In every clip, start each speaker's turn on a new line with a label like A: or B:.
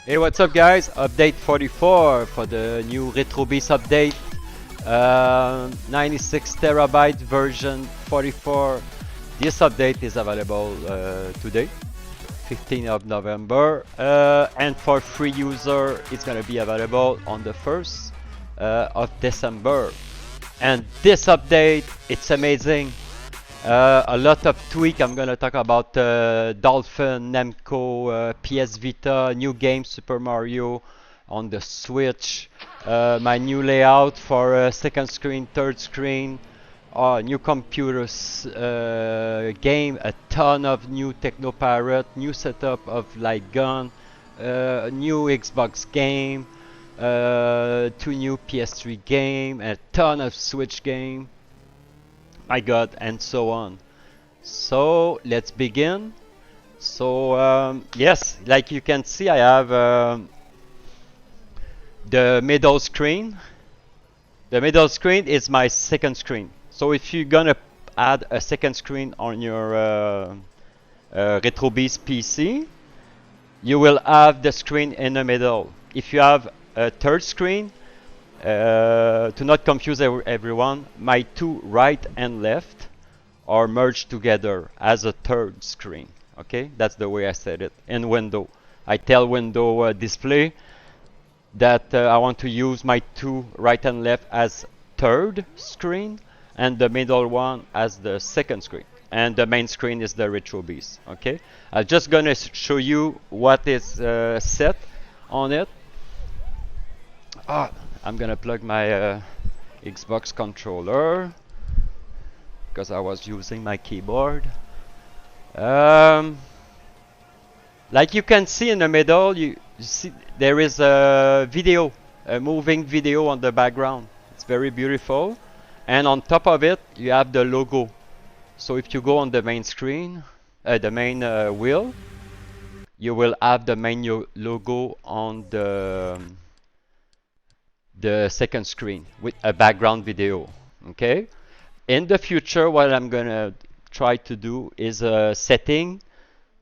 A: Hey, what's up guys? Update 44 for the new RetroBeast update. 96 terabyte version 44. This update is available today, 15th of November. And for free user, it's gonna be available on the 1st of December. And this update, it's amazing. A lot of tweak. I'm gonna talk about Dolphin, Namco, PS Vita, new game Super Mario on the Switch, my new layout for second screen, third screen, new computers, game, a ton of new Teknoparrot, new setup of light gun, new Xbox game, 2 new PS3 game, a ton of Switch game. My god, and so on. So let's begin. So yes, like you can see, I have the middle screen. The middle screen is my second screen. So if you're gonna add a second screen on your RetroBeast PC, you will have the screen in the middle. If you have a third screen, to not confuse everyone, my two right and left are merged together as a third screen. Okay, that's the way I said it in window. I tell window display that I want to use my two right and left as third screen and the middle one as the second screen, and the main screen is the RetroBeast. Okay, I'm just gonna show you what is set on it. I'm gonna plug my Xbox controller because I was using my keyboard. Like you can see in the middle, you see there is a video, a moving video on the background. It's very beautiful, and on top of it you have the logo. So if you go on the main screen, the main wheel, you will have the main logo on the second screen with a background video. Okay, in the future what I'm gonna try to do is a setting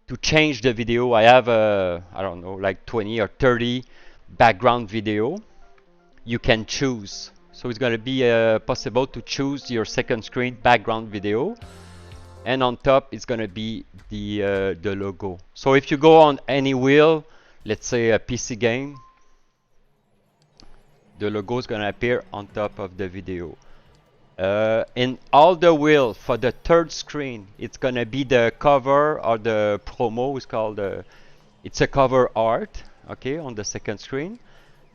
A: to change the video. I have I don't know, like 20 or 30 background video you can choose. So it's gonna be possible to choose your second screen background video, and on top it's gonna be the logo. So if you go on any wheel, let's say a PC game, the logo is gonna appear on top of the video. In all the wheel for the third screen, it's gonna be the cover or the promo. It's called it's a cover art. Okay, on the second screen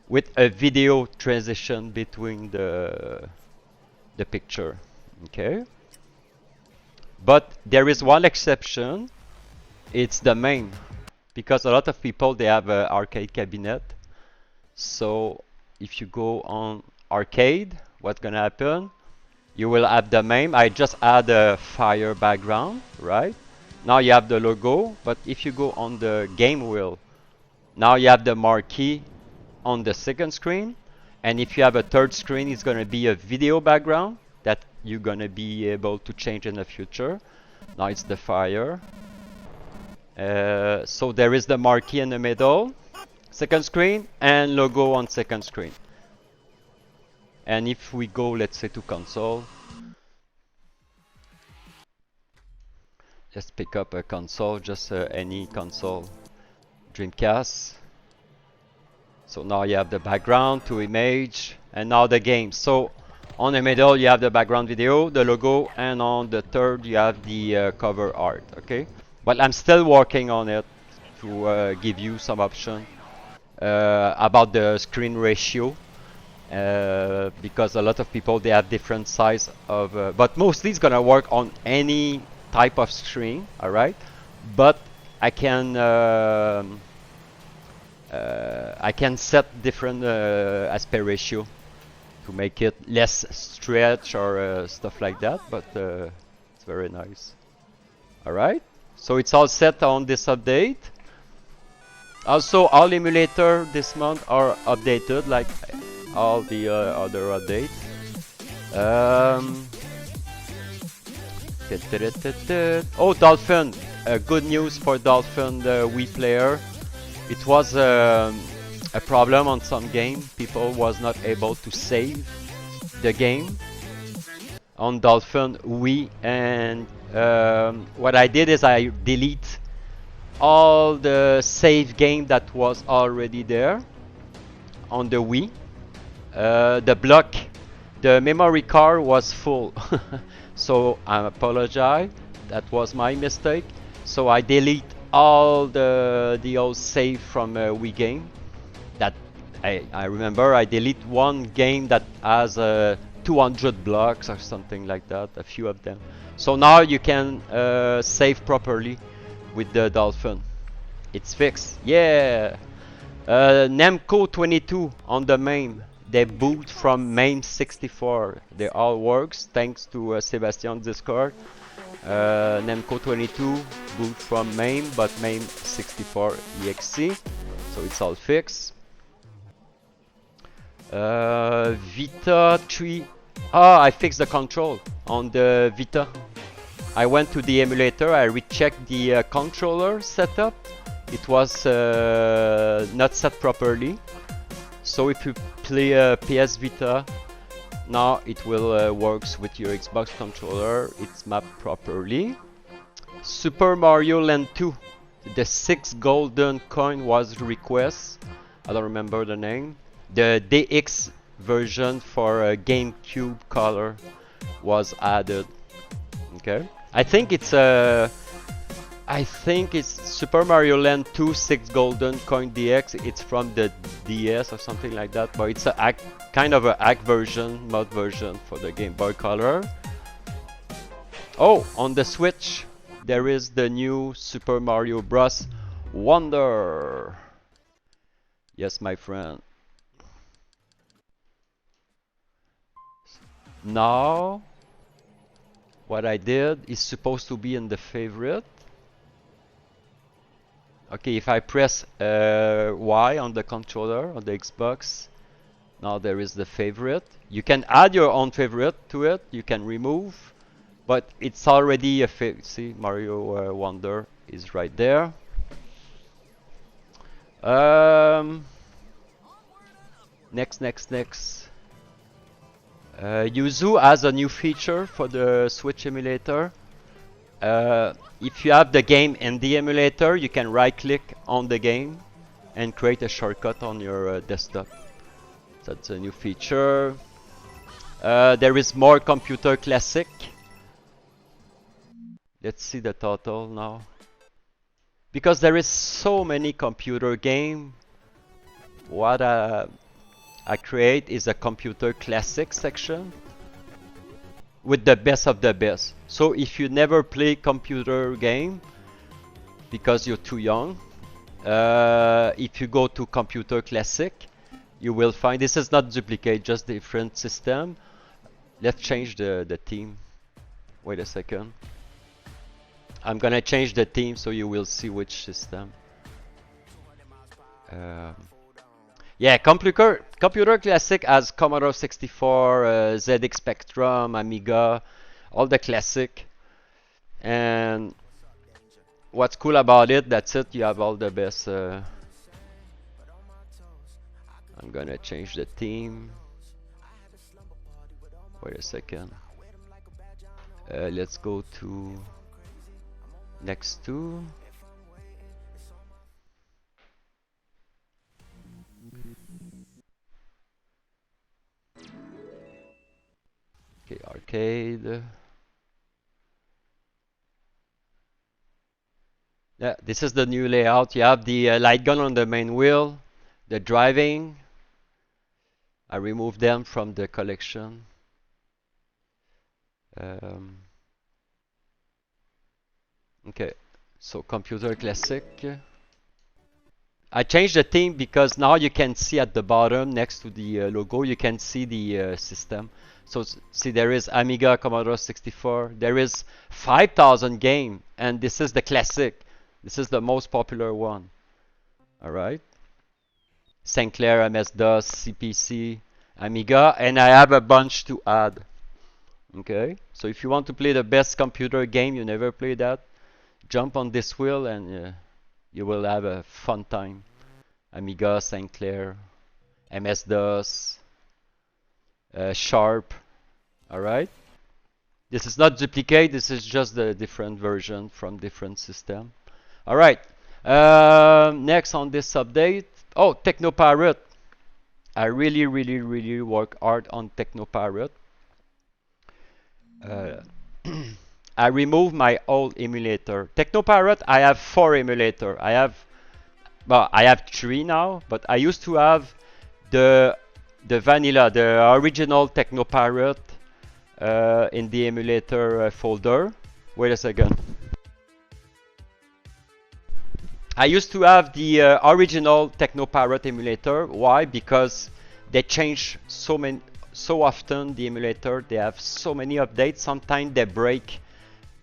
A: with a video transition between the picture. Okay, but there is one exception. It's the MAME, because a lot of people, they have an arcade cabinet. So if you go on arcade, what's gonna happen? You will have the MAME. I just add a fire background, right? Now you have the logo, but if you go on the game wheel, now you have the marquee on the second screen, and if you have a third screen, it's gonna be a video background that you're gonna be able to change in the future. Now it's the fire. So there is the marquee in the middle, second screen, and logo on second screen. And if we go, let's say, to console, let's pick up a console, just any console, Dreamcast. So now you have the background, to image, and now the game. So on the middle you have the background video, the logo, and on the third you have the cover art. Okay, but I'm still working on it to give you some option about the screen ratio. Because a lot of people, they have different size of but mostly it's gonna work on any type of screen, all right? But I can set different aspect ratio to make it less stretch or stuff like that, but it's very nice. All right, so it's all set on this update. Also, all emulator this month are updated like all the other updates. Oh, Dolphin! Good news for Dolphin, the Wii player. it was a problem on some game. People was not able to save the game on Dolphin Wii, and what I did is I delete all the save game that was already there on the Wii. The memory card was full, so I apologize. That was my mistake. So I delete all the old save from Wii game. That I remember I delete one game that has 200 blocks or something like that, a few of them. So now you can save properly with the Dolphin. It's fixed. Yeah. Namco 22 on the MAME. They boot from MAME 64. They all works thanks to Sebastian's Discord. Namco 22 boot from MAME, but MAME 64 EXE. So it's all fixed. Vita 3. I fixed the control on the Vita. I went to the emulator, I rechecked the controller setup. It was not set properly. So if you play PS Vita, now it will works with your Xbox controller. It's mapped properly. Super Mario Land 2. The 6 golden coin was request. I don't remember the name. The DX version for GameCube color was added. Okay. I think it's Super Mario Land 2 6 golden coin DX. It's from the DS or something like that, but it's a kind of a hack version, mod version for the Game Boy Color. Oh, on the Switch there is the new Super Mario Bros. Wonder. Yes, my friend. Now what I did is supposed to be in the favorite. Okay, if I press Y on the controller on the Xbox, now there is the favorite. You can add your own favorite to it. You can remove, but it's already a favorite. See, Mario Wonder is right there. Next. Yuzu has a new feature for the Switch emulator. If you have the game in the emulator, you can right-click on the game and create a shortcut on your desktop. That's a new feature. There is more Computer Classic. Let's see the total now. Because there is so many computer game, what I create is a Computer Classic section with the best of the best. So if you never play computer game because you're too young, if you go to Computer Classic, you will find this is not duplicate, just different system. Let's change the theme. Wait a second. I'm gonna change the theme so you will see which system. Yeah, Computer Classic has Commodore 64, ZX Spectrum, Amiga, all the classic. And what's cool about it, that's it, you have all the best. I'm gonna change the theme. Wait a second. Let's go to next to. Okay, arcade. Yeah, this is the new layout. You have the light gun on the main wheel, the driving. I removed them from the collection. Okay, so Computer Classic. I changed the theme because now you can see at the bottom next to the logo, you can see the system. So see, there is Amiga, Commodore 64. There is 5,000 game, and this is the classic. This is the most popular one. All right. Sinclair, MS-DOS, CPC, Amiga, and I have a bunch to add. Okay. So if you want to play the best computer game, you never play that, jump on this wheel and you will have a fun time. Amiga, Sinclair, MS-DOS, Sharp. All right. This is not duplicate. This is just the different version from different system. All right. Next on this update. Oh, Teknoparrot. I really work hard on Teknoparrot. I removed my old emulator. Teknoparrot, I have 4 emulator. I have 3 now, but I used to have the vanilla, the original Teknoparrot in the emulator folder. Wait a second. I used to have the original Teknoparrot emulator. Why? Because they change so often the emulator. They have so many updates. Sometimes they break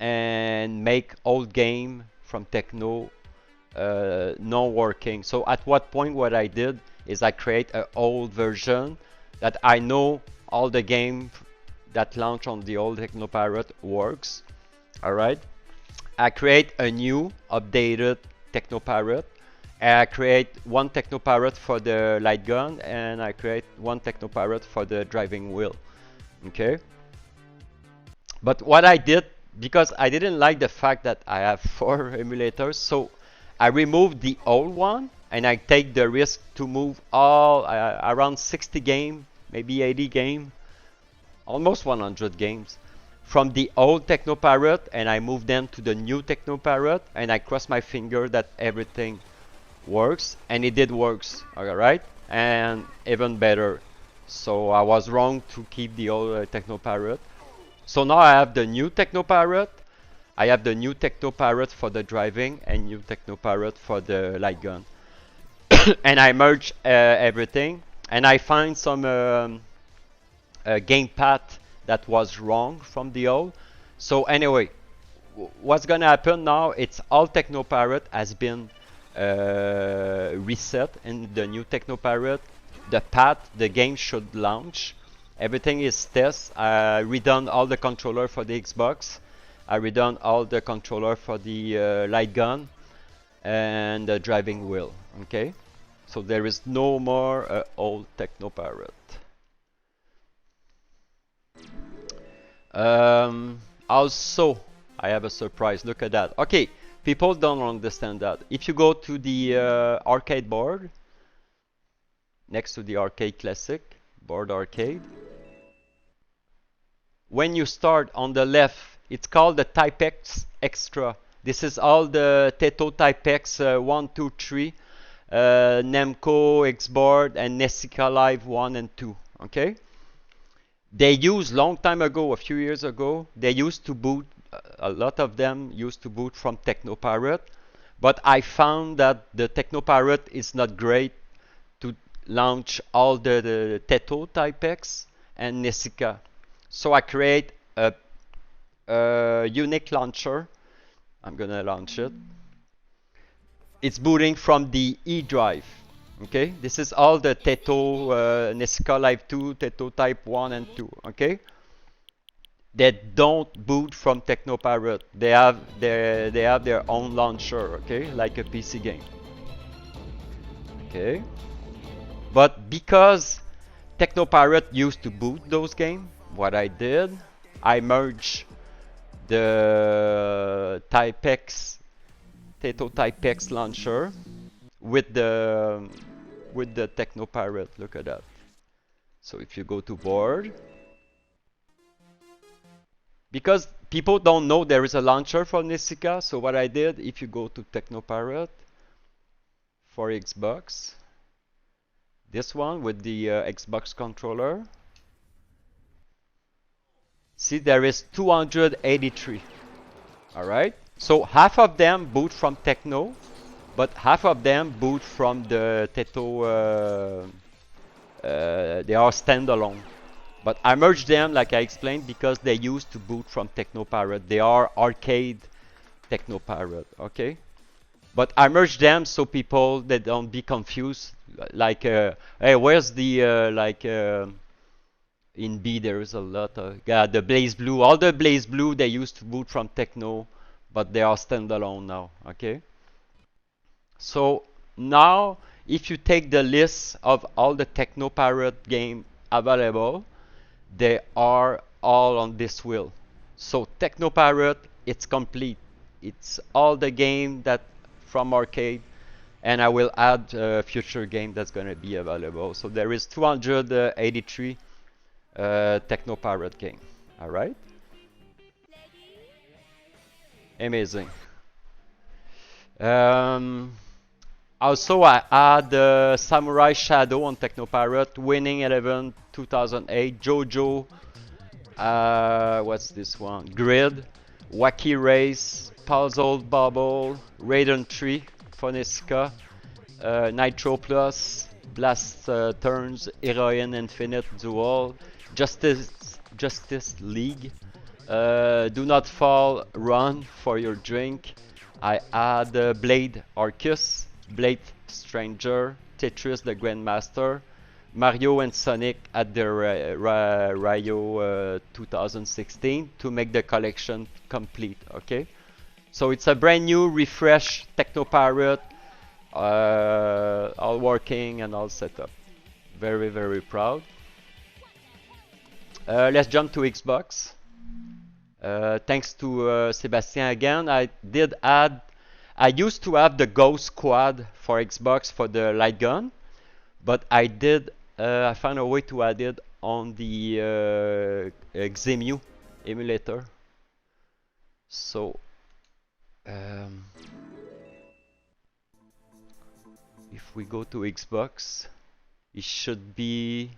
A: and make old game from Tekno not working. So at what point what I did is I create an old version that I know all the game that launch on the old Teknoparrot works. All right. I create a new updated Teknoparrot. I create one Teknoparrot for the light gun, and I create one Teknoparrot for the driving wheel. Okay. But what I did, because I didn't like the fact that I have 4 emulators, so I removed the old one, and I take the risk to move all around 60 game, maybe 80 game, almost 100 games from the old Teknoparrot, and I move them to the new Teknoparrot, and I cross my finger that everything works, and it did works. All right, and even better. So I was wrong to keep the old Teknoparrot. So now I have the new Teknoparrot. I have the new Teknoparrot for the driving and new Teknoparrot for the light gun. And I merge everything, and I find some game path that was wrong from the old. So anyway, what's gonna happen now? It's all Teknoparrot has been reset in the new Teknoparrot. The path, the game should launch. Everything is test. I redone all the controller for the Xbox. I redone all the controller for the light gun and the driving wheel. Okay, so there is no more old Teknoparrot. Also, I have a surprise. Look at that. Okay, people don't understand that. If you go to the arcade board, next to the arcade classic, board arcade, when you start on the left, it's called the Type X Extra. This is all the Teto Type X 1, 2, 3, Nemco, Xboard, and Nessica Live 1 and 2. Okay? They used long time ago, a few years ago, they used to boot, a lot of them used to boot from Teknoparrot, but I found that the Teknoparrot is not great to launch all the Teto Type X and Nessica. So I create a unique launcher. I'm gonna launch it. It's booting from the E drive. Okay, this is all the Teto Nessica Live 2, Teto Type 1 and 2. Okay, they don't boot from Teknoparrot. They have their own launcher. Okay, like a PC game. Okay, but because Teknoparrot used to boot those games, what I did, I merged the Type X, Teto Type X launcher with the Teknoparrot. Look at that. So if you go to board, because people don't know there is a launcher for Nessica, so what I did, if you go to Teknoparrot for Xbox, this one with the Xbox controller, see there is 283. All right, so half of them boot from Tekno, but half of them boot from the Teto. They are standalone. But I merged them, like I explained, because they used to boot from Teknoparrot. They are arcade Teknoparrot, okay? But I merged them so people they don't be confused. Like, hey, where's the in B there is a lot of the Blaze Blue. All the Blaze Blue they used to boot from Tekno, but they are standalone now, okay? So now if you take the list of all the Teknoparrot game available, they are all on this wheel. So Teknoparrot, it's complete. It's all the game that from arcade, and I will add a future game that's going to be available. So there is 283 Teknoparrot game. All right. Amazing. Also, I add Samurai Shadow on Teknoparrot, Winning 11 2008, JoJo, what's this one? Grid, Wacky Race, Puzzle Bubble, Raiden 3, Phonisca, Nitro Plus, Blast Turns, Heroine Infinite Duel, Justice League, Do Not Fall, Run for Your Drink. I add Blade Arceus, Blade Stranger, Tetris the Grandmaster, Mario and Sonic at the Rio 2016 to make the collection complete. Okay, so it's a brand new, refreshed Teknoparrot, all working and all set up. Very, very proud. Let's jump to Xbox. Thanks to Sebastian again. I used to have the Ghost Squad for Xbox for the light gun, but I found a way to add it on the Xemu emulator. So if we go to Xbox, it should be,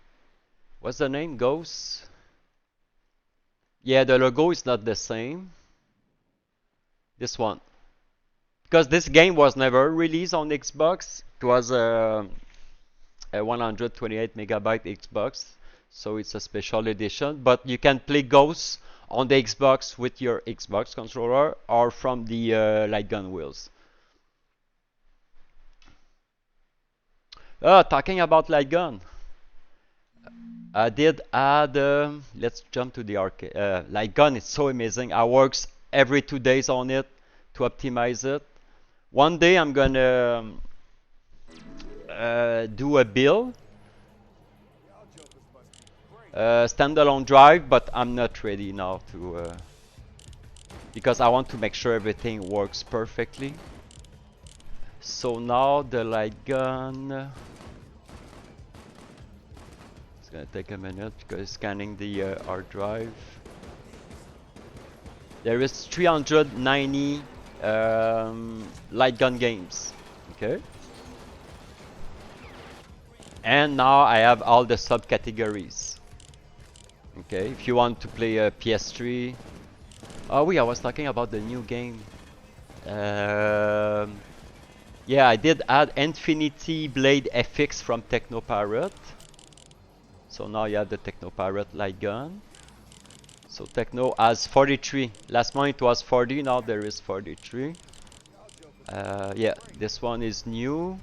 A: what's the name? Ghost? Yeah, the logo is not the same. This one. Because this game was never released on Xbox. It was a 128 megabyte Xbox, so it's a special edition. But you can play Ghosts on the Xbox with your Xbox controller or from the light gun wheels. Talking about light gun, I did add. Let's jump to the arcade. Light gun is so amazing. I works every 2 days on it to optimize it. One day I'm gonna do a build, standalone drive, but I'm not ready now to because I want to make sure everything works perfectly. So now the light gun. It's gonna take a minute because it's scanning the hard drive. There is 390 light gun games. Okay. And now I have all the subcategories. Okay, if you want to play a PS3. Oh wait, I was talking about the new game. Yeah, I did add Infinity Blade FX from Teknoparrot. So now you have the Teknoparrot light gun. So Tekno has 43. Last month it was 40, now there is 43. Yeah, this one is new.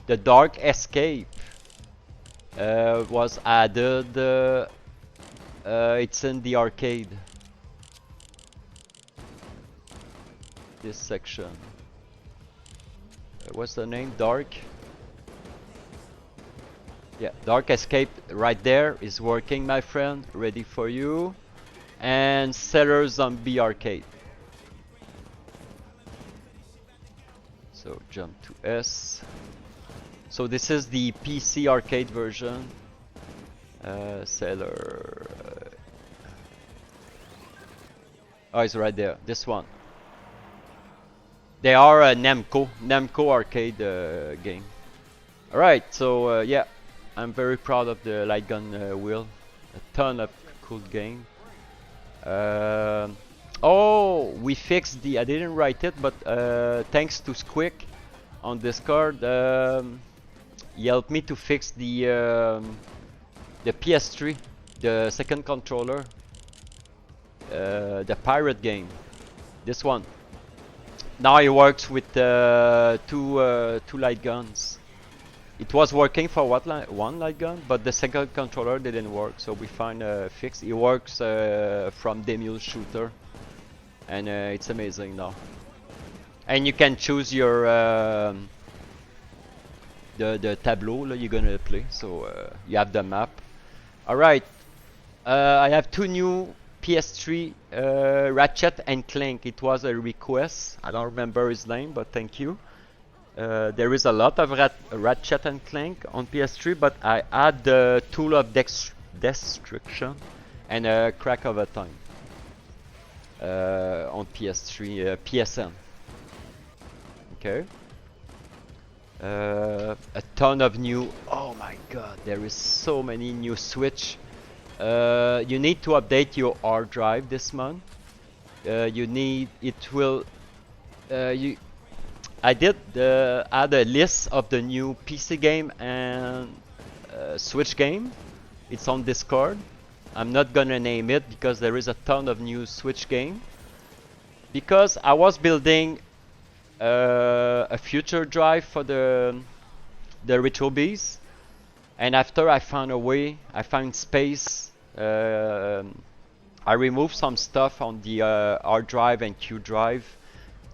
A: The Dark Escape was added. It's in the arcade. This section. What's the name? Dark? Yeah, Dark Escape right there is working, my friend. Ready for you. And Seller Zombie Arcade. So jump to S. So this is the PC arcade version. Seller. Oh, it's right there. This one. They are a Namco arcade game. Alright, so yeah, I'm very proud of the light gun wheel. A ton of cool game. Oh, we fixed the. I didn't write it, but thanks to Squick on Discord, he helped me to fix the PS3, the second controller, the pirate game. This one. Now it works with two light guns. It was working for one light gun, but the second controller didn't work, so we find a fix. It works from Demule Shooter, and it's amazing now. And you can choose your the tableau you're gonna play. So you have the map. All right. I have two new PS3 Ratchet and Clank. It was a request. I don't remember his name, but thank you. There is a lot of Ratchet and Clank on PS3, but I add the Tool of Destruction and a Crack of a Time on PS3, PSN. Okay. A ton of new. Oh my God! There is so many new Switch. You need to update your hard drive this month. You need. It will. I did add a list of the new PC game and Switch game. It's on Discord. I'm not gonna name it because there is a ton of new Switch game. Because I was building a future drive for the RetroBeast, and after I found a way, I found space. I removed some stuff on the R drive and Q drive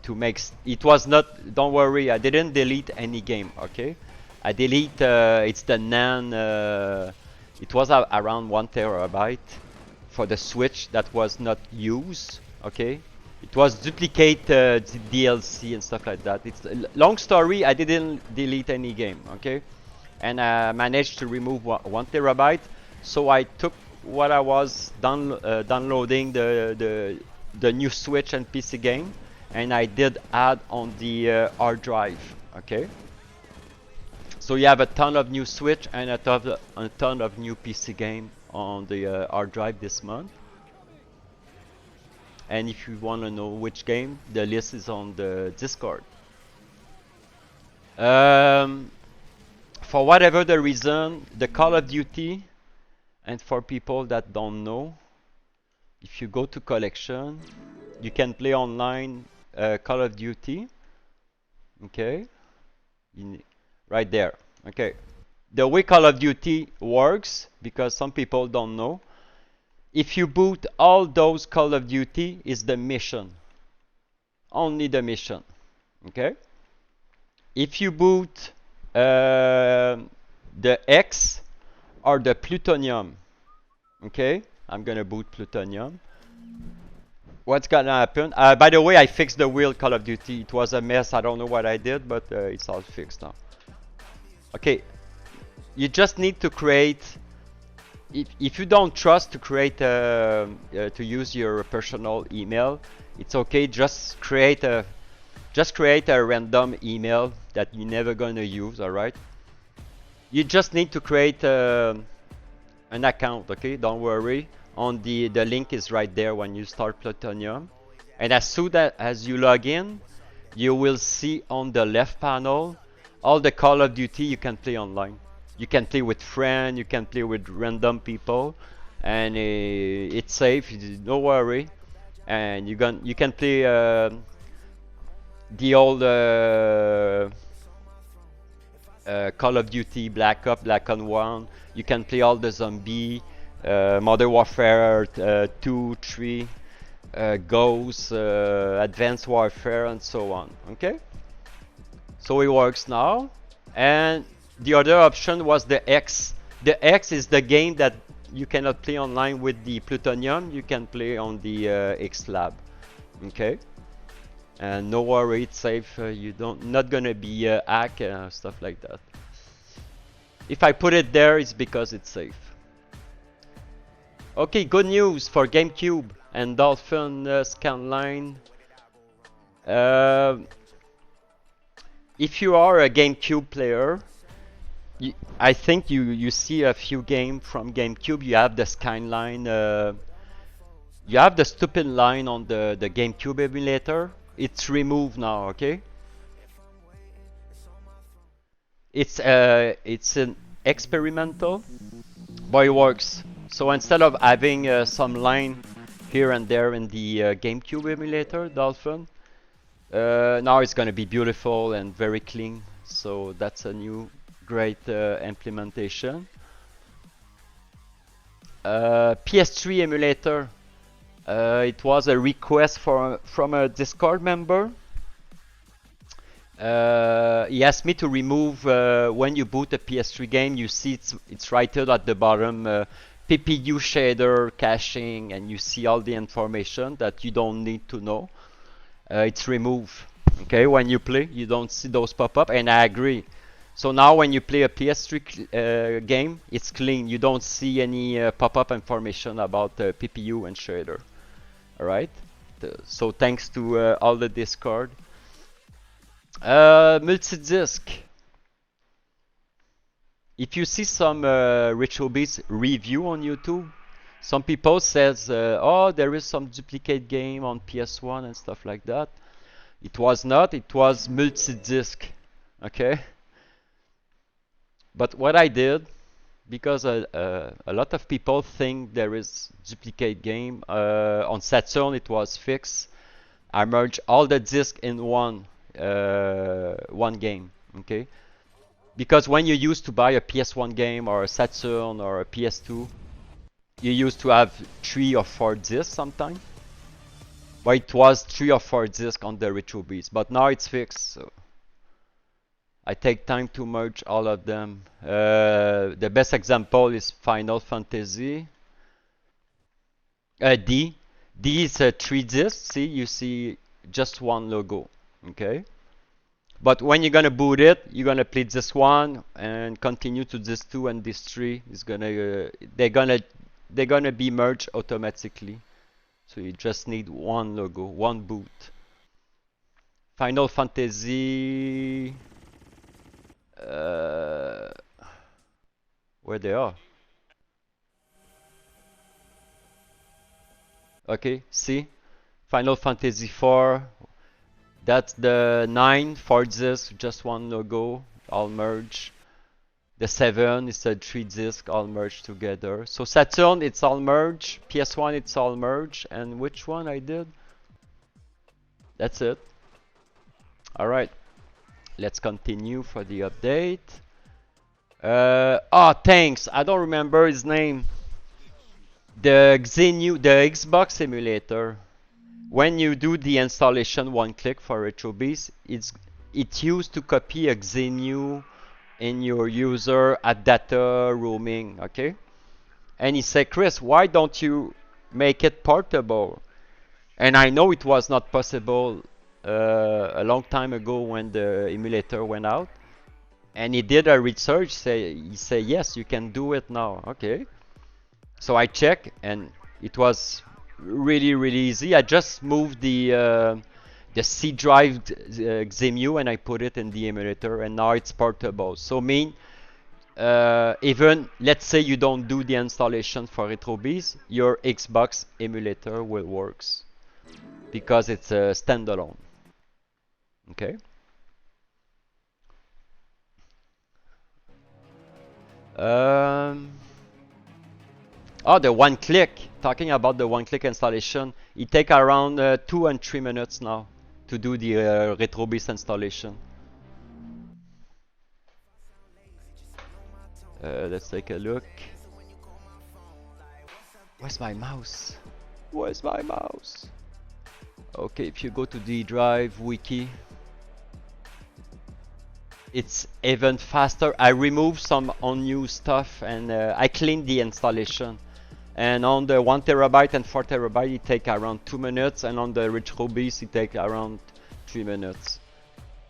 A: to make it was not. Don't worry, I didn't delete any game. Okay, I delete. It's the NAND. It was around 1 terabyte for the Switch that was not used. Okay. It was duplicate DLC and stuff like that. It's a long story. I didn't delete any game, okay? And I managed to remove 1 terabyte. So I took what I was downloading the new Switch and PC game, and I did add on the hard drive, okay? So you have a ton of new Switch and a ton of new PC game on the hard drive this month. And if you want to know which game, the list is on the Discord. For whatever the reason, the Call of Duty, and for people that don't know, if you go to collection, you can play online Call of Duty. Okay, right there. Okay, the way Call of Duty works, because some people don't know. If you boot all those Call of Duty, is the mission. Only the mission. Okay? If you boot the X or the Plutonium, okay? I'm gonna boot Plutonium. What's gonna happen? By the way, I fixed the wheel Call of Duty. It was a mess. I don't know what I did, but it's all fixed now. Okay. You just need to create. If you don't trust to create to use your personal email, it's okay. Just create a random email that you're never gonna use. All right. You just need to create an account. Okay. Don't worry. On the link is right there when you start Plutonium, and as soon as you log in, you will see on the left panel all the Call of Duty you can play online. You can play with friends, you can play with random people, and it's safe. Don't worry, and you can play the old Call of Duty, Black Ops, Black Ops 1. You can play all the zombie, Modern Warfare 2, 3, Ghost, Advanced Warfare, and so on. Okay, so it works now, and the other option was the X. The X is the game that you cannot play online with the Plutonium. You can play on the X Lab. Okay, and no worry, it's safe. You not gonna be hacked stuff like that. If I put it there, it's because it's safe. Okay, good news for GameCube and Dolphin Scanline. If you are a GameCube player, I think you see a few games from GameCube. You have the Skyline. You have the stupid line on the GameCube emulator. It's removed now. Okay. It's an experimental, but it works. So instead of having some line here and there in the GameCube emulator, Dolphin, now it's gonna be beautiful and very clean. So that's a new great implementation. PS3 emulator. It was a request from a Discord member. He asked me to remove when you boot a PS3 game. You see it's right here at the bottom, PPU shader caching, and you see all the information that you don't need to know. It's removed. Okay, when you play, you don't see those pop up, and I agree. So now when you play a PS3 game, it's clean. You don't see any pop-up information about PPU and shader. All right. So thanks to all the Discord. Multi-disc. If you see some RetroBeast review on YouTube, some people says, oh, there is some duplicate game on PS1 and stuff like that. It was not. It was multi-disc. Okay. But what I did, because a lot of people think there is duplicate game, on Saturn it was fixed. I merged all the discs in one game, okay? Because when you used to buy a PS1 game or a Saturn or a PS2, you used to have 3 or 4 discs sometimes. But it was 3 or 4 discs on the RetroBeast, but now it's fixed. So I take time to merge all of them. The best example is Final Fantasy. D. D is 3 discs. See, you see just one logo. Okay. But when you're gonna boot it, you're gonna play this one and continue to this 2 and this 3. Is gonna they're gonna be merged automatically. So you just need one logo, one boot. Final Fantasy. Where they are? Okay, see, Final Fantasy 4. That's the 9 for this, just one logo, all merged. The 7 is a 3 disc, all merged together. So Saturn, it's all merged. PS1, it's all merged. And which one I did? That's it. All right. Let's continue for the update. Thanks. I don't remember his name. The Xbox emulator. When you do the installation one click for RetroBeast, it's used to copy a Xenu in your user at data roaming. Okay. And he said, Chris, why don't you make it portable? And I know it was not possible a long time ago when the emulator went out, and he did a research. He said yes, you can do it now. Okay, so I checked, and it was really easy. I just moved the C drive Xemu and I put it in the emulator, and now it's portable. So even let's say you don't do the installation for RetroBeast, your Xbox emulator will works because it's a standalone. Okay. The one click. Talking about the one click installation, it takes around 2 and 3 minutes now to do the RetroBeast installation. Let's take a look. Where's my mouse? Where's my mouse? Okay, if you go to the drive wiki, it's even faster. I removed some unused stuff and I cleaned the installation. And on the 1 terabyte and 4 terabyte, it takes around 2 minutes, and on the RetroBeast, it takes around 3 minutes.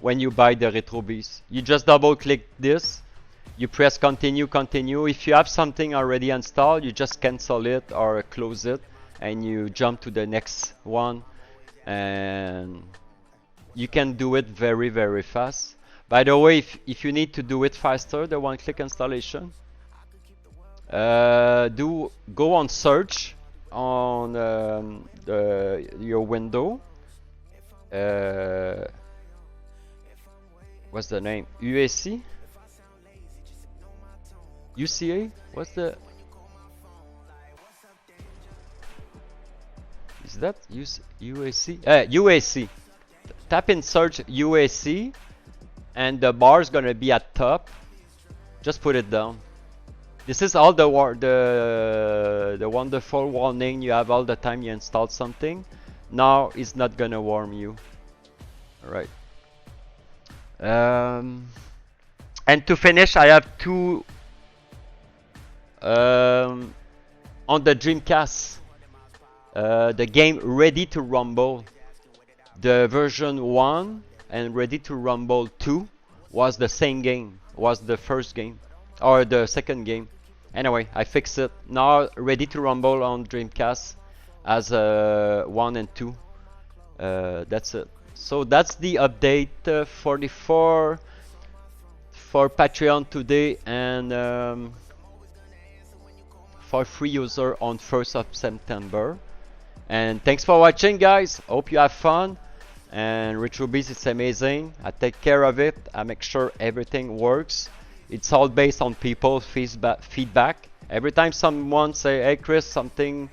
A: When you buy the RetroBeast, you just double click this, you press continue. If you have something already installed, you just cancel it or close it, and you jump to the next one, and you can do it very fast. By the way, if you need to do it faster, the one click installation, go on search on your window. What's the name? UAC? UCA? What's the? Is that UAC? UAC. Tap in search UAC, and the bar is gonna be at top. Just put it down. This is all the wonderful warning you have all the time you install something. Now it's not gonna warm you. Alright. And to finish, I have two on the Dreamcast. The game Ready to Rumble, the version 1 and Ready to Rumble 2 was the same game, was the first game or the second game. Anyway, I fixed it. Now Ready to Rumble on Dreamcast as 1 and 2. That's it. So that's the update 44 for Patreon today, and for free user on 1st of September. And thanks for watching, guys. Hope you have fun. And RetroBeast is amazing. I take care of it. I make sure everything works. It's all based on people's feedback. Every time someone say, "Hey Chris, something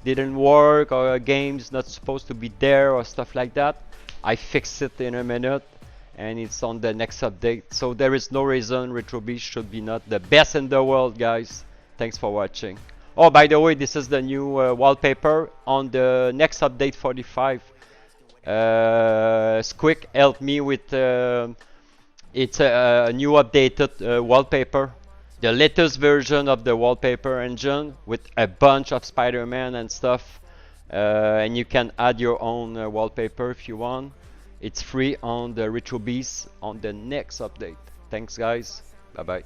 A: didn't work," or a game's not supposed to be there, or stuff like that, I fix it in a minute, and it's on the next update. So there is no reason RetroBeast should be not the best in the world, guys. Thanks for watching. Oh, by the way, this is the new wallpaper on the next update 45. Squick helped me with it's a new updated wallpaper, the latest version of the wallpaper engine with a bunch of Spider-Man and stuff, and you can add your own wallpaper if you want. It's free on the RetroBeast on the next update. Thanks, guys. Bye bye.